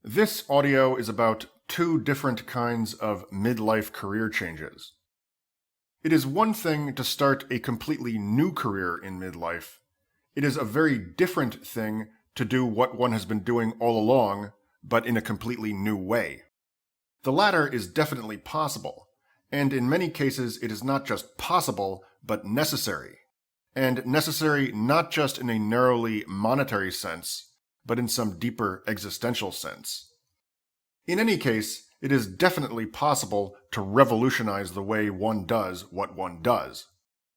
This audio is about two different kinds of midlife career changes. It is one thing to start a completely new career in midlife. It is a very different thing to do what one has been doing all along, but in a completely new way. The latter is definitely possible, and in many cases it is not just possible, but necessary. And necessary not just in a narrowly monetary sense, but in some deeper existential sense. In any case, it is definitely possible to revolutionize the way one does what one does.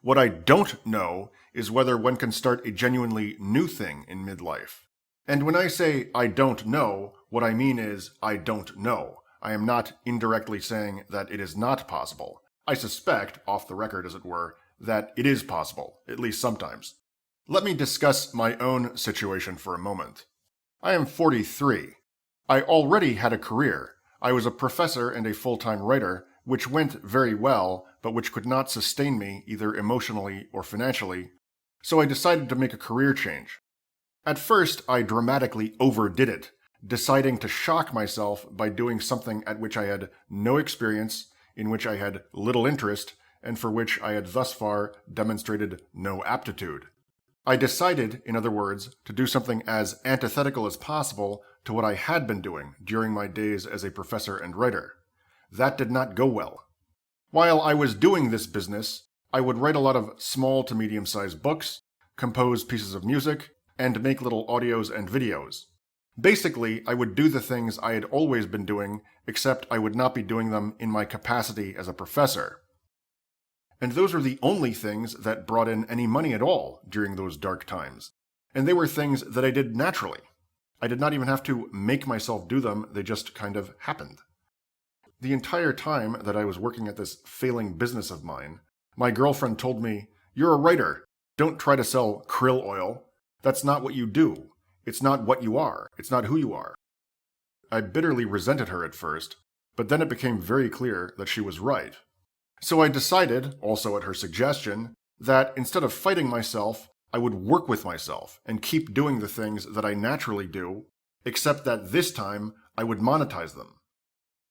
What I don't know is whether one can start a genuinely new thing in midlife. And when I say I don't know, what I mean is I don't know. I am not indirectly saying that it is not possible. I suspect, off the record as it were, that it is possible, at least sometimes. Let me discuss my own situation for a moment. I am 43. I already had a career. I was a professor and a full-time writer, which went very well, but which could not sustain me either emotionally or financially, so I decided to make a career change. At first, I dramatically overdid it, deciding to shock myself by doing something at which I had no experience, in which I had little interest, and for which I had thus far demonstrated no aptitude. I decided, in other words, to do something as antithetical as possible to what I had been doing during my days as a professor and writer. That did not go well. While I was doing this business, I would write a lot of small to medium-sized books, compose pieces of music, and make little audios and videos. Basically, I would do the things I had always been doing, except I would not be doing them in my capacity as a professor. And those were the only things that brought in any money at all during those dark times. And they were things that I did naturally. I did not even have to make myself do them, they just kind of happened. The entire time that I was working at this failing business of mine, my girlfriend told me, "You're a writer. Don't try to sell krill oil. That's not what you do. It's not what you are. It's not who you are." I bitterly resented her at first, but then it became very clear that she was right. So I decided, also at her suggestion, that instead of fighting myself, I would work with myself and keep doing the things that I naturally do, except that this time I would monetize them.